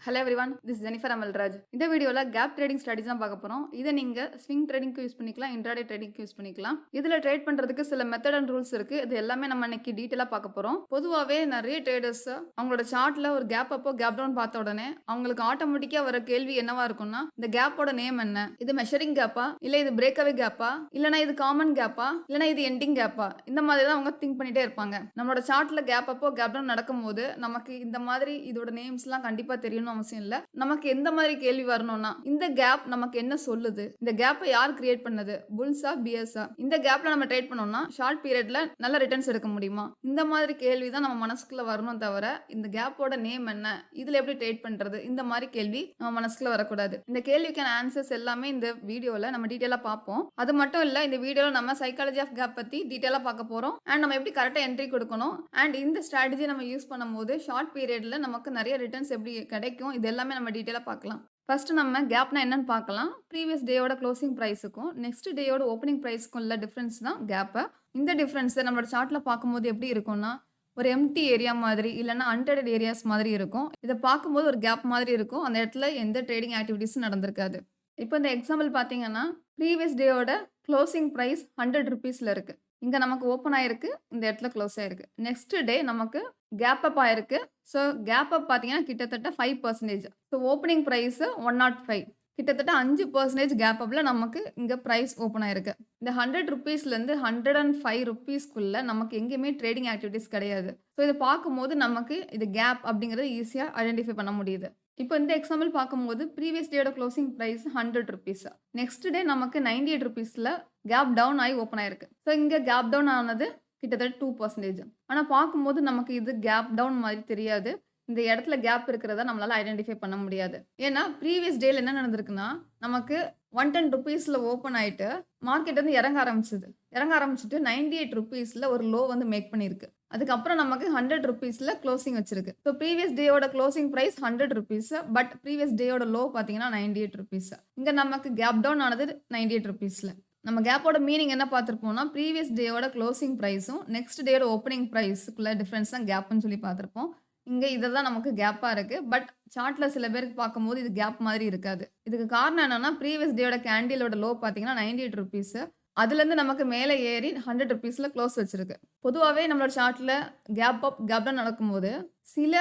Hello everyone, this Jennifer Amalraj. இந்த வீடியோல gap trading strategy தான் பார்க்க போறோம். இதை நீங்க ஸ்விங் ட்ரேடிங்க்கு யூஸ் பண்ணிக்கலாம், இன்ட்ராடே ட்ரேடிங்க்கு யூஸ் பண்ணிக்கலாம். இதுல ட்ரேட் பண்றதுக்கு சில மெத்தட் அண்ட் ரூல்ஸ் இருக்கு. இது எல்லாமே நம்ம இன்னைக்கு டீடைலா பார்க்க போறோம். பொதுவாவே நிறைய ட்ரேடர்ஸ் அவங்களோட சார்ட்ல ஒரு கேப் அப்போ கேப் டவுன் பார்த்த உடனே அவங்களுக்கு ஆட்டோமேட்டிக்கா வர கேள்வி என்னவா இருக்கும்னா, இந்த கேப்போட நேம் என்ன? இது மெஷரிங் கேப்பா, இல்ல இது பிரேக்அவே கேப்பா, இல்லனா இது காமன் கேப்பா, இல்லனா இது எண்டிங் கேப்பா? இந்த மாதிரி தான் அவங்க திங்க் பண்ணிட்டே இருப்பாங்க. நம்மளோட சார்ட்ல கேப் அப்போ கேப் டவுன் நடக்கும்போது நமக்கு இந்த மாதிரி இதோட நேம்ஸ்லாம் கண்டிப்பா தெரியணும் அவசியம் இல்ல. நமக்கு எந்த மாதிரி கேள்வி வரணும்னா, இந்த கேப் நமக்கு என்ன சொல்லுது? இந்த கேப்பை யார் கிரியேட் பண்ணது? புல்ஸா, பியர்ஸா? இந்த கேப்ல நம்ம ட்ரேட் பண்ணோம்னா ஷார்ட் பீரியட்ல நல்ல ரிட்டர்ன்ஸ் எடுக்க முடியுமா? இந்த மாதிரி கேள்வி தான் நம்ம மனசுக்குள்ள வரணும் தவிர, இந்த கேப்போட நேம் என்ன? இதுல எப்படி ட்ரேட் பண்றது? இந்த மாதிரி கேள்வி நம்ம மனசுக்குள்ள வரக்கூடாது. இந்த கேள்விக்கான ஆன்சர்ஸ் எல்லாமே இந்த வீடியோல நம்ம டீடைலா பார்ப்போம். அது மட்டும் இல்ல, இந்த வீடியோல நம்ம சைக்காலஜி ஆஃப் கேப் பத்தி டீடைலா பார்க்க போறோம். அண்ட் நம்ம எப்படி கரெக்டா என்ட்ரி கொடுக்கணும். அண்ட் இந்த ஸ்ட்ராட்டஜி நம்ம யூஸ் பண்ணும்போது ஷார்ட் பீரியட்ல நமக்கு நிறைய ரிட்டர்ன்ஸ் எப்படி கிடைக்கும்? இது எல்லாமே நம்ம டீடைலா பார்க்கலாம். ஃபர்ஸ்ட் நம்ம கேப்னா என்னன்னு பார்க்கலாம். ப்ரீவியஸ் டேயோட க்ளோசிங் பிரைஸுக்கும் நெக்ஸ்ட் டேயோட ஓப்பனிங் பிரைஸ்க்கும் உள்ள டிஃபரன்ஸ் தான் கேப். இந்த டிஃபரன்ஸ் நம்மளோட சார்ட்ல பார்க்கும்போது எப்படி இருக்கும்னா, ஒரு எம்டி ஏரியா மாதிரி இல்லைன்னா அன்ட்ரேடட் ஏரியாஸ் மாதிரி இருக்கும். இதை பார்க்கும்போது ஒரு கேப் மாதிரி இருக்கும். அந்த இடத்துல எந்த ட்ரேடிங் ஆக்டிவிட்டிஸும் நடந்திருக்காது. இப்போ இந்த எக்ஸாம்பிள் பார்த்தீங்கன்னா, ப்ரீவியஸ் டேயோட க்ளோசிங் பிரைஸ் 100 ருபீஸ்ல இருக்கு. இங்க நமக்கு ஓப்பன் ஆயிருக்கு, இந்த இடத்துல க்ளோஸ் ஆயிருக்கு. நெக்ஸ்ட் டே நமக்கு கேப் அப் ஆயிருக்கு. ஸோ கேப் அப் பார்த்தீங்கன்னா கிட்டத்தட்ட 5%. So opening price 105. கிட்டத்தட்ட 5% கேப் அப்ல நமக்கு இங்க பிரைஸ் ஓப்பன் ஆயிருக்கு. இந்த 100 ருபீஸ்லேருந்து 105 ருபீஸ்க்குள்ள நமக்கு எங்கேயுமே ட்ரேடிங் ஆக்டிவிட்டிஸ் கிடையாது. ஸோ இதை பார்க்கும்போது நமக்கு இது கேப் அப்படிங்கிறது ஈஸியாக ஐடென்டிஃபை பண்ண முடியுது. இப்போ இந்த எக்ஸாம்பிள் பார்க்கும்போது ப்ரீவியஸ் டேயோட closing price 100 rupees. Next day நமக்கு 98 ருபீஸ்ல கேப் டவுன் ஆகி ஓப்பன் ஆயிருக்கு. ஸோ இங்கே கேப் டவுன் ஆனது கிட்டத்தட்ட 2%. ஆனால் பார்க்கும்போது நமக்கு இது கேப் டவுன் மாதிரி தெரியாது. இந்த இடத்துல கேப் இருக்கிறத நம்மளால ஐடென்டிஃபை பண்ண முடியாது. ஏன்னா ப்ரீவியஸ் டேல என்ன நடந்திருக்குன்னா, நமக்கு 110 ருபீஸ்ல ஓப்பன் ஆயிட்டு மார்க்கெட் வந்து இறங்க ஆரம்பிச்சுட்டு 98 ருபீஸ்ல ஒரு லோ வந்து மேக் பண்ணியிருக்கு. அதுக்கப்புறம் நமக்கு 100 ருபீஸ்ல க்ளோசிங் வச்சிருக்கு. ஸோ ப்ரீவியஸ் டேயோட closing price 100 rupees. But previous டேயோட லோ பார்த்தீங்கன்னா 98 ருபீஸ். இங்க நமக்கு கேப் டவுன் ஆனது 98 ருபீஸ்ல. நம்ம கேப்போட மீனிங் என்ன பார்த்துருப்போம்னா, ப்ரீவியஸ் டேயோட க்ளோசிங் பிரைஸும் நெக்ஸ்ட் டேயோட ஓப்பனிங் பிரைஸுக்குள்ள டிஃபரன்ஸ் தான் கேப்னு சொல்லி பார்த்துருப்போம். இங்க இதுதான் நமக்கு கேப்பா இருக்கு. பட் சார்ட்ல சில பேருக்கு பார்க்கும்போது இது கேப் மாதிரி இருக்காது. இதுக்கு காரணம் என்னன்னா, ப்ரீவியஸ் டேயோட கேண்டிலோட லோ பார்த்தீங்கன்னா 98 ருபீஸ். அதுலேருந்து நமக்கு மேலே ஏறி 100 ருபீஸ்ல க்ளோஸ் வச்சிருக்கு. பொதுவாவே நம்மளோட சார்ட்ல கேப் அப், கேப் டவுன் நடக்கும்போது சில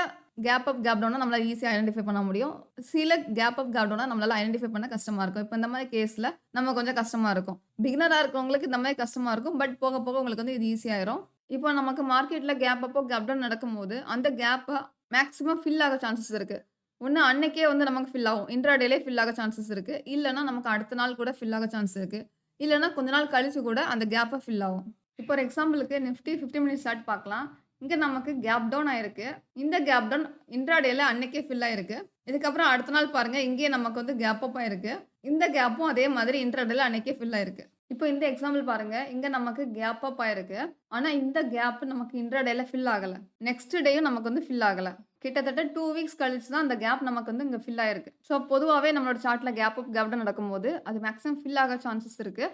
கேப் அப், கேப் டவுனா நம்மளால ஈஸியா ஐடென்டிஃபை பண்ண முடியும். சில கேப் அப், கேப் டவுனா நம்மளால ஐடென்டிஃபை பண்ண கஷ்டமா இருக்கும். இப்போ இந்த மாதிரி கேஸ்ல நம்ம கொஞ்சம் கஷ்டமா இருக்கும். பிகினரா இருக்கிறவங்களுக்கு இந்த மாதிரி கஷ்டமா இருக்கும். பட் போக போக உங்களுக்கு வந்து இது ஈஸியாயிரும். இப்போ நமக்கு மார்க்கெட்ல கேப் அப்போ, கேப் டவுன் நடக்கும்போது அந்த கேப்ப மேக்ஸிமம் ஃபில் ஆக சான்சஸ் இருக்கு. ஒண்ணு அன்னைக்கே வந்து நமக்கு ஃபில் ஆகும். இன்ட்ராடேலே ஃபில் ஆக சான்சஸ் இருக்கு. இல்லன்னா நமக்கு அடுத்த நாள் கூட ஃபில் ஆக சான்ஸ் இருக்கு. இல்லன்னா கொஞ்ச நாள் கழிச்சு கூட அந்த கேப்ப ஃபில் ஆகும். இப்போ ஒரு எக்ஸாம்பிளுக்கு நிஃப்டி 50 மினிட்ஸ் சார்ட் பார்க்கலாம். இங்க நமக்கு கேப் டவுன் ஆயிருக்கு. இந்த கேப் டவுன் இன்ட்ராடேல அன்னைக்கே ஃபில் ஆயிருக்கு. இதுக்கப்புறம் அடுத்த நாள் பாருங்க, இங்கேயே நமக்கு வந்து கேப் அப் ஆயிருக்கு. இந்த கேப்பும் அதே மாதிரி இன்ட்ராடேல அன்னைக்கே ஃபில் ஆயிருக்கு. இப்போ இந்த எக்ஸாம்பிள் பாருங்க, இங்க நமக்கு கேப் அப் ஆயிருக்கு. ஆனா இந்த கேப் நமக்கு இன்ட்ராடேல ஃபில் ஆகல. நெக்ஸ்ட் டேயும் நமக்கு வந்து ஃபில் ஆகல. கிட்டத்தட்ட 2 வீக்ஸ் கழிச்சு தான் அந்த கேப் நமக்கு வந்து இங்க ஃபில் ஆயிருக்கு. ஸோ பொதுவாவே நம்மளோட சார்ட்ல கேப் அப், கேப் டவுன் நடக்கும்போது அது மேக்ஸிமம் ஃபில் ஆக சான்சஸ் இருக்கு.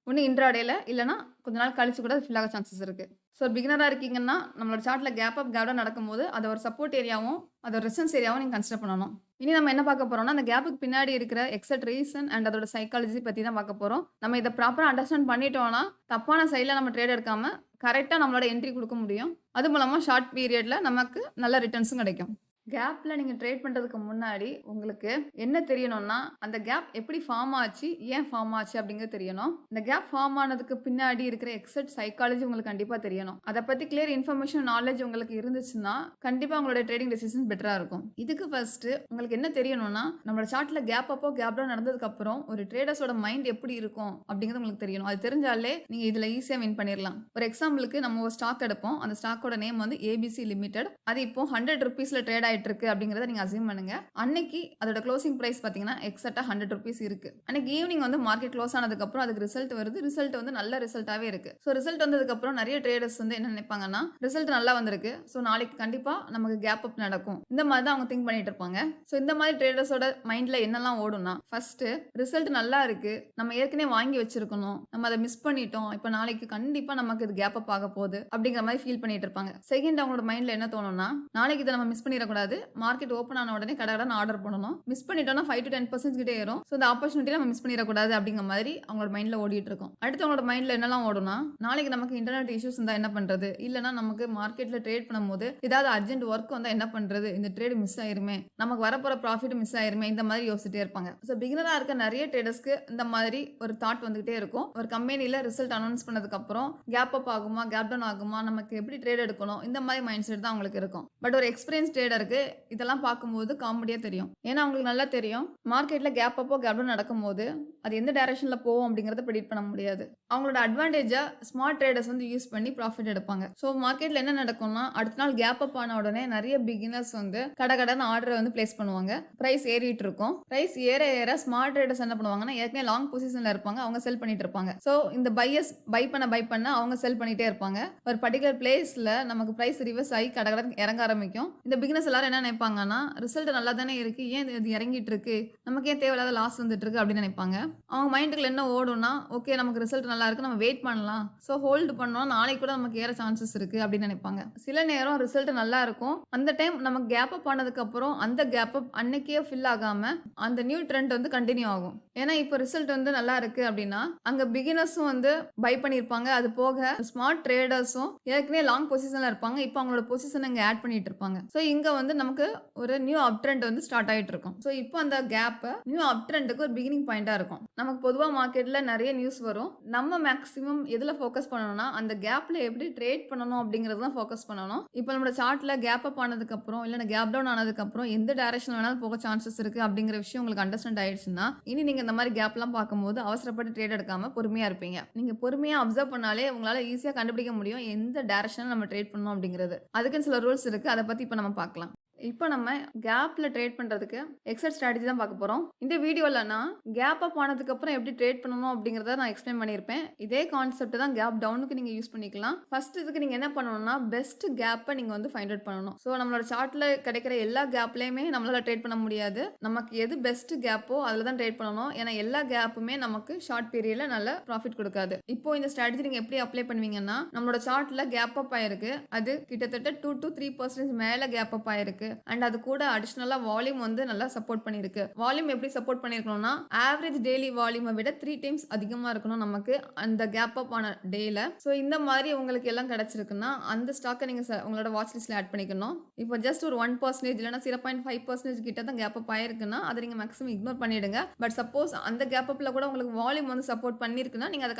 ஒண்ணு இன்ட்ராடேல இல்லன்னா கொஞ்ச நாள் கழிச்சு கூட அது ஃபில் ஆக சான்சஸ் இருக்கு. ஸோ பிகினரா இருக்கீங்கன்னா, நம்மளோட சார்ட்ல கேப் அப், கேப் டவுன் நடக்கும்போது அத ஒரு சப்போர்ட் ஏரியாவும், அத ஒரு ரெசிஸ்டன்ஸ் ஏரியாவும் நீங்க கன்சிடர் பண்ணணும். இனி நம்ம என்ன பார்க்க போறோம்னா, அந்த கேப்புக்கு பின்னாடி இருக்கிற எக்ஸாக்ட் ரீசன் அண்ட் அதோட சைக்காலஜி பத்தி தான் பார்க்க போறோம். நம்ம இத ப்ராப்பரா அண்டர்ஸ்டாண்ட் பண்ணிட்டோம்னா, தப்பான சைட்ல நம்ம ட்ரேட் எடுக்காம கரெக்ட்டா நம்மளோட என்ட்ரி குடுக்க முடியும். அது மூலமா ஷார்ட் பீரியட்ல நமக்கு நல்ல ரிட்டர்ன்ஸும் கிடைக்கும். கேப்ல நீங்க ட்ரேட் பண்றதுக்கு முன்னாடி உங்களுக்கு என்ன தெரியணும்னா, அந்த கேப் எப்படி ஃபார்ம் ஆச்சு? ஏன் ஃபார்ம் ஆச்சு? அப்படிங்கிறது தெரியணும். இந்த கேப் ஃபார்ம் ஆனதுக்கு பின்னாடி இருக்கிற எக்ஸாக்ட் சைக்காலஜி உங்களுக்கு கண்டிப்பா தெரியணும். அத பத்தி கிளியர் இன்ஃபர்மேஷன், நாலேட்ஜ் உங்களுக்கு இருந்துச்சுன்னா, கண்டிப்பா உங்களோட ட்ரேடிங் டெசிஷன் பெட்டரா இருக்கும். இதுக்கு ஃபர்ஸ்ட் உங்களுக்கு என்ன தெரியணும்னா, நம்மளோட சார்ட்ல கேப் அப்போ, கேப் டவுன் நடந்ததுக்கு அப்புறம் ஒரு ட்ரேடர்ஸோட மைண்ட் எப்படி இருக்கும்? அப்படிங்கிறது உங்களுக்கு தெரியணும். அது தெரிஞ்சாலே நீங்க இதுல ஈஸியா வின் பண்ணிரலாம். ஒரு எக்ஸாம்பிளுக்கு நம்ம ஒரு ஸ்டாக் எடுப்போம். அந்த ஸ்டாக்கோட நேம் வந்து ஏபிசி லிமிடெட். அது இப்போ 100 ருபீஸ்ல ட்ரேட் ஆயிட்டு இருக்கு அப்படிங்கறத நீங்க அஸ்யூம் பண்ணுங்க. அன்னைக்கு அதோட க்ளோசிங் பிரைஸ் பாத்தீங்கன்னா எக்ஸாக்ட்டா 100 ருபீஸ் இருக்கு. அன்னைக்கு ஈவினிங் வந்து மார்க்கெட் க்ளோஸ் ஆனதுக்கு அப்புறம் அதுக்கு ரிசல்ட் வருது. ரிசல்ட் வந்து நல்ல ரிசல்ட்டாவே இருக்கு. சோ ரிசல்ட் வந்ததுக்கு அப்புறம் நிறைய ட்ரேடர்ஸ் வந்து என்ன நினைப்பாங்கன்னா, ரிசல்ட் நல்லா வந்திருக்கு. சோ நாளைக்கு கண்டிப்பா நமக்கு கேப் அப் நடக்கும். இந்த மாதிரி தான் அவங்க திங்க் பண்ணிட்டு இருப்பாங்க. சோ இந்த மாதிரி ட்ரேடர்ஸோட மைண்ட்ல என்னெல்லாம் ஓடும்னா, ஃபர்ஸ்ட் ரிசல்ட் நல்லா இருக்கு. நம்ம ஏற்கனவே வாங்கி வச்சிருக்கணும். நம்ம அதை மிஸ் பண்ணிட்டோம். இப்போ நாளைக்கு கண்டிப்பா நமக்கு இது கேப் அப் ஆக போகுது அப்படிங்கிற மாதிரி ஃபீல் பண்ணிட்டு இருப்பாங்க. செகண்ட் அவங்களோட மைண்ட்ல என்ன தோணும்னா, நாளைக்கு இதை நம்ம மிஸ் பண்ணிடக்கூடாது. கூடாது. மார்க்கெட் ஓப்பன் ஆன உடனே கடகடன்னு ஆர்டர் பண்ணணும். மிஸ் பண்ணிட்டோம்னா 5-10% கிட்ட ஏறும். ஸோ இந்த ஆப்பர்ச்சுனிட்டிய நம்ம மிஸ் பண்ணிறக்கூடாது அப்படிங்கிற மாதிரி அவங்களோட மைண்ட்ல ஓடிட்டு இருக்கும். அடுத்து அவங்களோட மைண்ட்ல என்னலாம் ஓடும்னா, நாளைக்கு நமக்கு இன்டர்நெட் இஷ்யூஸ் இருந்தா என்ன பண்றது? இல்லன்னா நமக்கு மார்க்கெட்ல ட்ரேட் பண்ணும்போது ஏதாவது அர்ஜென்ட் ஒர்க் வந்தா என்ன பண்றது? இந்த ட்ரேட் மிஸ் ஆயிருமே! நமக்கு வரப்போற ப்ராஃபிட் மிஸ் ஆயிருமே! இந்த மாதிரி யோசிச்சுட்டே இருப்பாங்க. ஸோ பிகினரா இருக்க நெறைய ட்ரேடர்ஸ்க்கு இந்த மாதிரி ஒரு தாட் வந்துகிட்டே இருக்கும். ஒரு கம்பெனில ரிசல்ட் அனௌன்ஸ் பண்ணதுக்கு அப்புறம் கேப் அப் ஆகுமா? கேப் டவுன் ஆகுமா? நமக்கு எப்படி ட்ரேட் எடுக்கணும்? இந்த மாதிரி மைண்ட் செட் தான் அவங்களுக்கு இருக்கும். பட் ஒரு எக்ஸ்பீரியன்ஸ் ட்ரேடருக்கு இதெல்லாம் பார்க்கும்போது காமெடியா தெரியும். ஏன்னா அவங்களுக்கு நல்லா தெரியும். மார்க்கெட்ல கேப் அப்போ கேப் டவுன் நடக்கும்போது அது எந்த டைரக்ஷன்ல போகும் அப்படிங்கிறத பிரெடிக்ட் பண்ண முடியாது. அவங்களோட அட்வான்டேஜா ஸ்மார்ட் ட்ரேடர்ஸ் வந்து யூஸ் பண்ணி ப்ராஃபிட் எடுப்பாங்க. ஸோ மார்க்கெட்ல என்ன நடக்கும்னா, அடுத்த நாள் கேப் அப் ஆன உடனே நெறைய பிகினர்ஸ் வந்து கடகடன்னு ஆர்டர் வந்து பிளேஸ் பண்ணுவாங்க. பிரைஸ் ஏறிட்டு இருக்கும். பிரைஸ் ஏற ஏற ஸ்மார்ட் ட்ரேடர்ஸ் என்ன பண்ணுவாங்கன்னா, ஏற்கனவே லாங் பொசிஷன்ல இருப்பாங்க. அவங்க செல் பண்ணிட்டு இருப்பாங்க. ஸோ இந்த பையர்ஸ் பை பண்ண அவங்க செல் பண்ணிட்டே இருப்பாங்க. ஒரு பர்ட்டிகுலர் பிளேஸ்ல நமக்கு பிரைஸ் ரிவர்ஸ் ஆகி கடகடன்னு இறங்க ஆரம்பிக்கும். இந்த பிகினர்ஸ் எல்லாரும் என்ன நினைப்பாங்கன்னா, ரிசல்ட் நல்லா தானே இருக்கு. ஏன் இது இறங்கிட்டு இருக்கு? நமக்கு ஏன் தேவையில்லாத லாஸ் வந்துட்டு இருக்கு அப்படின்னு நினைப்பாங்க. அவங்க மைண்டுக்குள்ள என்ன ஓடும்னா, ஓகே நமக்கு ரிசல்ட் நல்லா இருக்கு. நம்ம வெயிட் பண்ணலாம். ஸோ ஹோல்டு பண்ணோம். நாளைக்கு கூட நமக்கு ஏற சான்சஸ் இருக்கு அப்படின்னு நினைப்பாங்க. சில நேரம் ரிசல்ட் நல்லா இருக்கும். அந்த டைம் நமக்கு கேப் அப் ஆனதுக்கு அப்புறம் அந்த கேப் அப் அன்னைக்கே ஃபில் ஆகாம அந்த நியூ ட்ரெண்ட் வந்து கண்டினியூ ஆகும். ஏன்னா இப்போ ரிசல்ட் வந்து நல்லா இருக்கு அப்படின்னா, அங்க பிகினர்ஸும் வந்து பை பண்ணியிருப்பாங்க. அது போக ஸ்மார்ட் ட்ரேடர்ஸும் ஏற்கனவே லாங் பொசிஷன்ல இருப்பாங்க. இப்போ அவங்களோட பொசிஷன் இங்க ஆட் பண்ணிட்டு இருப்பாங்க. ஸோ இங்க வந்து நமக்கு ஒரு நியூ அப் ட்ரெண்ட் வந்து ஸ்டார்ட் ஆயிட்டு இருக்கும். ஸோ இப்போ அந்த கேப் நியூ அப் ட்ரெண்டுக்கு ஒரு பிகினிங் பாயிண்டா இருக்கும். நமக்கு பொதுவா மார்க்கெட்ல நிறைய நியூஸ் வரும். நம்ம மேக்ஸிமம் எதுல ஃபோக்கஸ் பண்ணணும்னா, அந்த கேப்ல எப்படி ட்ரேட் பண்ணணும் அப்படிங்கிறது தான் ஃபோக்கஸ் பண்ணணும். இப்போ நம்மளோட சார்ட்ல கேப் அப் ஆனதுக்கு அப்புறம் இல்ல கேப் டவுன் ஆனதுக்கு அப்புறம் எந்த டைரக்ஷன் வேணாலும் போக சான்சஸ் இருக்கு அப்படிங்கிற விஷயம் உங்களுக்கு அண்டர்ஸ்டாண்ட் ஆயிடுச்சுன்னா, இனி நீங்க இந்த மாதிரி கேப்லாம் பார்க்கும்போது அவசரப்பட்டு ட்ரேட் எடுக்காம பொறுமையா இருப்பீங்க. நீங்க பொறுமையா அப்சர்வ் பண்ணாலே உங்களால ஈஸியா கண்டுபிடிக்க முடியும் எந்த டைரக்ஷன்ல நம்ம ட்ரேட் பண்ணணும் அப்படிங்கிறது. அதுக்குன்னு சில ரூல்ஸ் இருக்கு. அத பத்தி இப்ப நம்ம பார்க்கலாம். இப்போ நம்ம கேப்ல ட்ரேட் பண்றதுக்கு எக்ஸல் ஸ்ட்ராட்டஜி தான் பார்க்க போறோம். இந்த வீடியோல நான் கேப் அப் ஆனதுக்கு அப்புறம் எப்படி ட்ரேட் பண்ணணும் அப்படிங்கறத நான் எக்ஸ்பிளைன் பண்ணியிருப்பேன். இதே கான்செப்ட் தான் கேப் டவுனுக்கு நீங்க யூஸ் பண்ணிக்கலாம். ஃபர்ஸ்ட் இதுக்கு நீங்க என்ன பண்ணணும்னா, பெஸ்ட் கேப்பை நீங்க வந்து ஃபைண்ட் அவுட் பண்ணணும். ஸோ நம்மளோட சார்ட்ல கிடைக்கிற எல்லா கேப்லயுமே நம்மளால ட்ரேட் பண்ண முடியாது. நமக்கு எது பெஸ்ட் கேப்போ அதில் தான் ட்ரேட் பண்ணணும். ஏன்னா எல்லா கேப்புமே நமக்கு ஷார்ட் பீரியட்ல நல்ல ப்ராஃபிட் கொடுக்காது. இப்போ இந்த ஸ்ட்ராட்டஜி நீங்க எப்படி அப்ளை பண்ணுவீங்கன்னா, நம்மளோட சார்ட்ல கேப் அப் ஆயிருக்கு. அது கிட்டத்தட்ட 2-3% மேல கேப் அப் ஆயிருக்கு. அண்ட் அது கூட அடிஷனலா வால்யூம் வந்து நல்லா சப்போர்ட் பண்ணிருக்கு. வால்யூம் எப்படி சப்போர்ட் பண்ணிருக்கணும்னா, ஆவரேஜ் டெய்லி வால்யூமை விட 3 டைம்ஸ் அதிகமா இருக்கணும் நமக்கு அந்த கேப் அப் ஆன டேல. ஸோ இந்த மாதிரி உங்களுக்கு எல்லாம் கிடைச்சிருக்குன்னா, அந்த ஸ்டாக்கை நீங்க உங்களோட வாட்ச் லிஸ்ட்ல ஆட் பண்ணிக்கணும். இப்போ ஜஸ்ட் ஒரு 1% இல்லைன்னா 0.5% கிட்ட தான் கேப் அப் ஆயிருக்குன்னா, அதை நீங்க மேக்ஸிமம் இக்னோர் பண்ணிடுங்க. பட் சப்போஸ் அந்த கேப் அப்ல கூட உங்களுக்கு வால்யூம் வந்து சப்போர்ட் பண்ணிருக்குன்னா, நீங்க அதை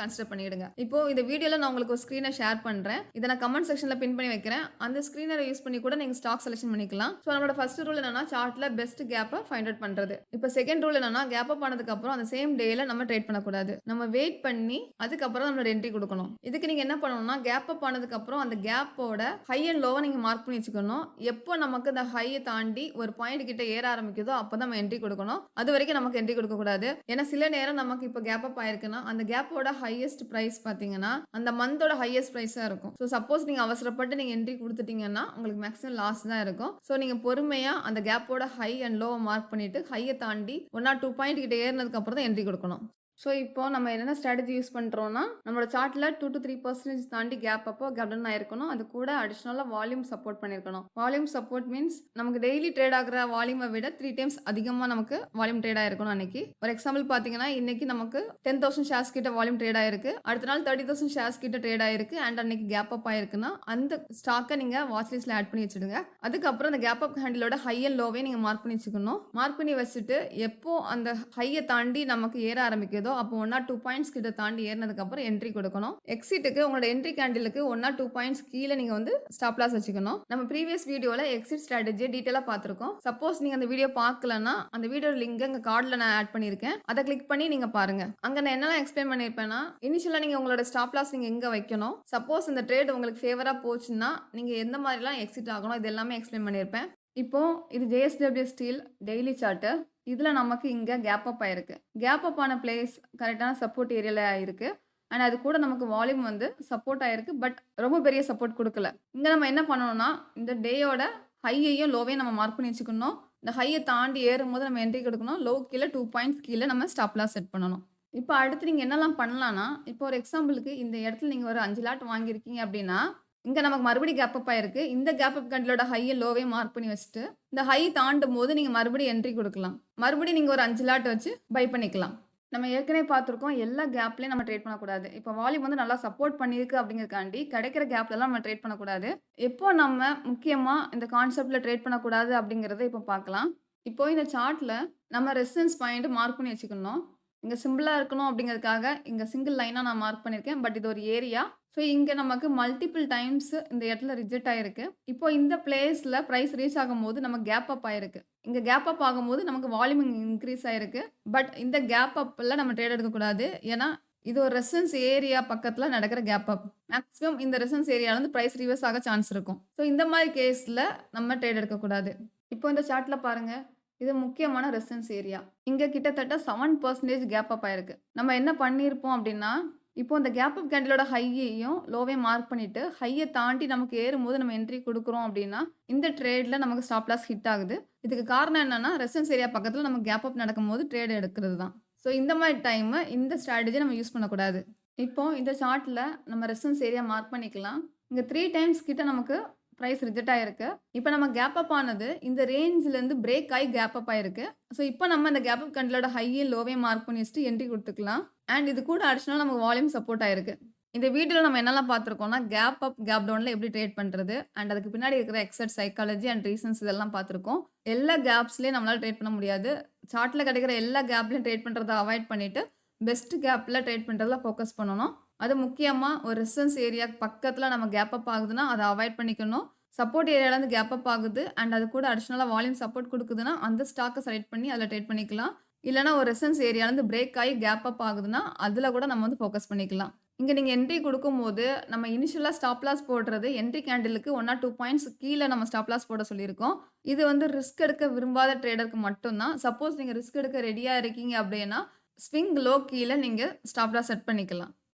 கன்சிடர் பண்ணிடுங்க. இப்போ இந்த வீடியோல நான் உங்களுக்கு ஒரு ஸ்கிரீனை ஷேர் பண்றேன். இதை நான் கமெண்ட் செக்ஷன்ல பின் பண்ணி வைக்கிறேன். அந்த ஸ்கிரீனரை யூஸ் பண்ணி கூட நீங்க ஸ்டாக் செலக்ஷன் பண்ணிக்கலாம். ஸோ நம்மளோட ஃபர்ஸ்ட் ரூல் என்னன்னா, சார்ட்ல பெஸ்ட் கேப்பை ஃபைண்ட் அவுட் பண்றது. இப்போ செகண்ட் ரூல் என்னன்னா, கேப் அப் ஆனதுக்கு அப்புறம் அந்த சேம் டேல நம்ம ட்ரேட் பண்ணக்கூடாது. நம்ம வெயிட் பண்ணி அதுக்கப்புறம் நம்மளோட என்ட்ரி கொடுக்கணும். இதுக்கு நீங்க என்ன பண்ணணும்னா, கேப் அப் ஆனதுக்கு அப்புறம் அந்த கேப்போட ஹை அண்ட் லோவை நீங்க மார்க் பண்ணி வச்சுக்கணும். எப்போ நமக்கு அந்த ஹையை தாண்டி ஒரு பாயிண்ட் கிட்ட ஏற ஆரம்பிக்குதோ அப்போ நம்ம என்ட்ரி கொடுக்கணும். அது வரைக்கும் நமக்கு என்ட்ரி கொடுக்க கூடாது. ஏன்னா சில நேரம் நமக்கு இப்போ கேப் அப் ஆயிருக்குன்னா, அந்த கேப்போட ஹையஸ்ட் பிரைஸ் பாத்தீங்கன்னா அந்த மந்தோட ஹையஸ்ட் பிரைஸா இருக்கும். ஸோ சப்போஸ் நீங்க அவசரப்பட்டு நீங்க என்ட்ரி கொடுத்துட்டீங்கன்னா உங்களுக்கு மேக்ஸிமம் லாஸ் தான் இருக்கும். ஸோ நீங்க பொறுமையா அந்த கேப்போட ஹை அண்ட் லோவை மார்க் பண்ணிட்டு ஹையை தாண்டி 1 or 2 பாயிண்ட் கிட்ட ஏறினதுக்கு அப்புறம் தான் என்ட்ரி கொடுக்கணும். ஸோ இப்போ நம்ம என்னென்ன ஸ்ட்ராட்டஜி யூஸ் பண்ணுறோம்னா, நம்மளோட சார்ட்ல 2-3% தாண்டி கேப் அப்போ கேப் டவுன் ஆயிருக்கணும். அது கூட அடிஷனலாக வால்யூம் சப்போர்ட் பண்ணியிருக்கணும். வால்யூம் சப்போர்ட் மீன்ஸ் நமக்கு டெய்லி ட்ரேட் ஆகிற வால்யூமை விட 3 டைம்ஸ் அதிகமாக நமக்கு வால்யூம் ட்ரேட் ஆயிருக்கணும் அன்னைக்கு. ஒரு எக்ஸாம்பிள் பார்த்தீங்கன்னா, இன்னைக்கு நமக்கு 10,000 ஷேர்ஸ் கிட்ட வால்யூம் ட்ரேட் ஆயிருக்கு. அடுத்த நாள் 30,000 ஷேர்ஸ் கிட்ட ட்ரேட் ஆயிருக்கு. அண்ட் அன்னைக்கு கேப் அப் ஆயிருக்குன்னா அந்த ஸ்டாக்கை நீங்கள் வாட்ச் லிஸ்ட்ல ஆட் பண்ணி வச்சுடுங்க. அதுக்கப்புறம் அந்த கேப் அப் ஹேண்டிலோட ஹை அண்ட் லோவே நீங்கள் மார்க் பண்ணி வச்சுக்கணும். மார்க் பண்ணி வச்சுட்டு எப்போ அந்த ஹையை தாண்டி நமக்கு ஏற ஆரம்பிக்குது அப்போ 1 or 2 பாயிண்ட்ஸ் கிட்ட தாண்டி ஏறினதுக்கு அப்புறம் என்ட்ரி கொடுக்கணும். எக்ஸிட்டுக்கு உங்களோட என்ட்ரி கேண்டிலுக்கு 1 or 2 பாயிண்ட்ஸ் கீழே நீங்க வந்து ஸ்டாப் லாஸ் வச்சுக்கணும். நம்ம ப்ரீவியஸ் வீடியோல எக்ஸிட் ஸ்ட்ராட்டஜி டீடைலா பார்த்திருக்கோம். சப்போஸ் நீங்க அந்த வீடியோ பார்க்கலன்னா அந்த வீடியோ லிங்க் அங்க கார்டுல நான் ஆட் பண்ணிருக்கேன். அதை கிளிக் பண்ணி நீங்க பாருங்க. அங்க நான் என்னெல்லாம் எக்ஸ்பிளைன் பண்ணிருப்பேன்னா, இனிஷியலா நீங்க உங்களோட ஸ்டாப் லாஸ் நீங்க எங்க வைக்கணும், சப்போஸ் இந்த ட்ரேட் உங்களுக்கு ஃபேவரா போச்சுன்னா நீங்க எந்த மாதிரிலாம் எக்ஸிட் ஆகணும், இது எல்லாமே எக்ஸ்பிளைன் பண்ணிருப்பேன். இப்போ இது JSW ஸ்டீல் டெய்லி சார்ட். இதுல நமக்கு இங்க கேப் அப் ஆயிருக்கு. கேப் அப் ஆன பிளேஸ் கரெக்டான சப்போர்ட் ஏரியால ஆயிருக்கு. அண்ட் அது கூட நமக்கு வால்யூம் வந்து சப்போர்ட் ஆயிருக்கு. பட் ரொம்ப பெரிய சப்போர்ட் கொடுக்கல. இங்க நம்ம என்ன பண்ணணும்னா, இந்த டேயோட ஹையையும் லோவையும் நம்ம மார்க் பண்ணி வச்சுக்கணும். இந்த ஹையை தாண்டி ஏறும்போது நம்ம என்ட்ரி கொடுக்கணும். லோ கீழே 2 பாயிண்ட்ஸ் கீழே நம்ம ஸ்டாப் லாஸ் செட் பண்ணணும். இப்போ அடுத்து நீங்க என்னெல்லாம் பண்ணலாம்னா, இப்போ ஒரு எக்ஸாம்பிளுக்கு இந்த இடத்துல நீங்க ஒரு 5 லாட் வாங்கியிருக்கீங்க அப்படின்னா, இங்க நமக்கு மறுபடியும் கேப் அப் ஆயிருக்கு. இந்த கேப் அப் கேண்டிலோட ஹைய லோவையும் மார்க் பண்ணி வச்சுட்டு, இந்த ஹை தாண்டும்போது நீங்க மறுபடியும் என்ட்ரி குடுக்கலாம். மறுபடியும் நீங்க ஒரு 5 லாட் வச்சு பை பண்ணிக்கலாம். நம்ம ஏற்கனவே பார்த்துருக்கோம். எல்லா கேப்லயும் நம்ம ட்ரேட் பண்ணக்கூடாது. இப்ப வால்யூம் வந்து நல்லா சப்போர்ட் பண்ணியிருக்கு அப்படிங்கிறதுக்காண்டி, கிடைக்கிற கேப்லலாம் நம்ம ட்ரேட் பண்ணக்கூடாது. எப்போ நம்ம முக்கியமா இந்த கான்செப்ட்ல ட்ரேட் பண்ணக்கூடாது அப்படிங்கிறத இப்போ பார்க்கலாம். இப்போ இந்த சார்ட்ல நம்ம ரெசிஸ்டன்ஸ் பாயிண்ட் மார்க் பண்ணி வச்சுக்கணும். இங்க சிம்பிளா இருக்கணும் அப்படிங்கிறதுக்காக, இங்க சிங்கிள் லைனா நான் மார்க் பண்ணியிருக்கேன். பட் இது ஒரு ஏரியா. ஸோ, இங்க நமக்கு மல்டிபிள் டைம்ஸ் இந்த இடத்துல ரிஜெக்ட் ஆயிருக்கு. இப்போ இந்த பிளேஸ்ல பிரைஸ் ரீச் ஆகும்போது நமக்கு கேப் அப் ஆயிருக்கு. இங்க கேப் அப் ஆகும்போது நமக்கு வால்யூம் இன்கிரீஸ் ஆயிருக்கு. பட் இந்த கேப் அப்ல நம்ம ட்ரேட் எடுக்கக்கூடாது. ஏன்னா, இது ஒரு ரெசிஸ்டன்ஸ் ஏரியா பக்கத்துல நடக்கிற கேப் அப். மேக்ஸிமம் இந்த ரெசிஸ்டன்ஸ் ஏரியால இருந்து பிரைஸ் ரிவர்ஸ் ஆக சான்ஸ் இருக்கும். ஸோ, இந்த மாரி கேஸ்ல நம்ம ட்ரேட் எடுக்கக்கூடாது. இப்போ இந்த சார்ட்ல பாருங்க. இது முக்கியமான ரெசிஸ்டன்ஸ் ஏரியா. இங்க கிட்டத்தட்ட 7% கேப் அப் ஆயிருக்கு. நம்ம என்ன பண்ணியிருப்போம் அப்படின்னா, இப்போ இந்த கேப் அப் கேண்டிலோட ஹையையும் லோவையும் மார்க் பண்ணிட்டு, ஹைய தாண்டி நமக்கு ஏறும்போது நம்ம என்ட்ரி குடுக்குறோம் அப்படின்னா, இந்த ட்ரேட்ல நமக்கு ஸ்டாப் லாஸ் ஹிட் ஆகுது. இதுக்கு காரணம் என்னன்னா, ரெசிஸ்டன்ஸ் ஏரியா பக்கத்துல நமக்கு கேப் அப் நடக்கும்போது ட்ரேட் எடுக்கிறது தான். ஸோ, இந்த மாரி டைமு இந்த ஸ்ட்ராட்டஜிய நம்ம யூஸ் பண்ணக்கூடாது. இப்போ இந்த சார்ட்ல நம்ம ரெசிஸ்டன்ஸ் ஏரியா மார்க் பண்ணிக்கலாம். இங்க 3 டைம்ஸ் கிட்ட நமக்கு பிரைஸ் ரிஜெக்ட் ஆயிருக்கு. இப்ப நம்ம கேப் அப் ஆனது இந்த ரேஞ்ச்லேருந்து பிரேக் ஆயி கேப் அப் ஆயிருக்கு. ஸோ, இப்போ நம்ம இந்த கேப் அப் கேண்டிலோட ஹையும் லோவையும் மார்க் பண்ணி வச்சுட்டு என்ட்ரி குடுத்துக்கலாம். அண்ட் இது கூட அடிஷனலா நமக்கு வால்யூம் சப்போர்ட் ஆயிருக்கு. இந்த வீடியோல நம்ம என்னலாம் பார்த்துருக்கோம்னா, கேப் அப், கேப் டவுன்ல எப்படி ட்ரேட் பண்றது? அண்ட் அதுக்கு பின்னாடி இருக்கிற எக்ஸர்ட் சைக்காலஜி அண்ட் ரீசன்ஸ் இதெல்லாம் பார்த்துருக்கோம். எல்லா கேப்ஸ்லயும் நம்மளால ட்ரேட் பண்ண முடியாது. சார்ட்ல கிடைக்கிற எல்லா கேப்லயும் ட்ரேட் பண்றத அவாய்ட் பண்ணிட்டு, பெஸ்ட் கேப்ல ட்ரேட் பண்றதுல ஃபோக்கஸ் பண்ணணும். அது முக்கியமா ஒரு ரெசிஸ்டன்ஸ் ஏரியாக்கு பக்கத்துல நம்ம கேப் அப் ஆகுதுன்னா, அத அவாய்ட் பண்ணிக்கணும். சப்போர்ட் ஏரியாலருந்து கேப் அப் ஆகுது அண்ட் அது கூட அடிஷனலா வால்யூம் சப்போர்ட் குடுக்குதுன்னா, அந்த ஸ்டாக்க செலக்ட் பண்ணி அதுல ட்ரேட் பண்ணிக்கலாம். இல்லன்னா ஒரு ரெசிஸ்டன்ஸ் ஏரியாலருந்து பிரேக் ஆயி கேப் அப் ஆகுதுன்னா, அதுல கூட நம்ம வந்து ஃபோக்கஸ் பண்ணிக்கலாம். இங்க நீங்க என்ட்ரி குடுக்கும்போது, நம்ம இனிஷியலா ஸ்டாப் லாஸ் போடுறது என்ட்ரி கேண்டிலுக்கு 1 ஆர் 2 பாயிண்ட்ஸ் கீழ நம்ம ஸ்டாப் லாஸ் போட சொல்லியிருக்கோம். இது வந்து ரிஸ்க் எடுக்க விரும்பாத ட்ரேடருக்கு மட்டும் தான். சப்போஸ் நீங்க ரிஸ்க் எடுக்க ரெடியா இருக்கீங்க அப்படின்னா, ஸ்விங் லோ கீழ நீங்க ஸ்டாப் லாஸ் செட் பண்ணிக்கலாம்.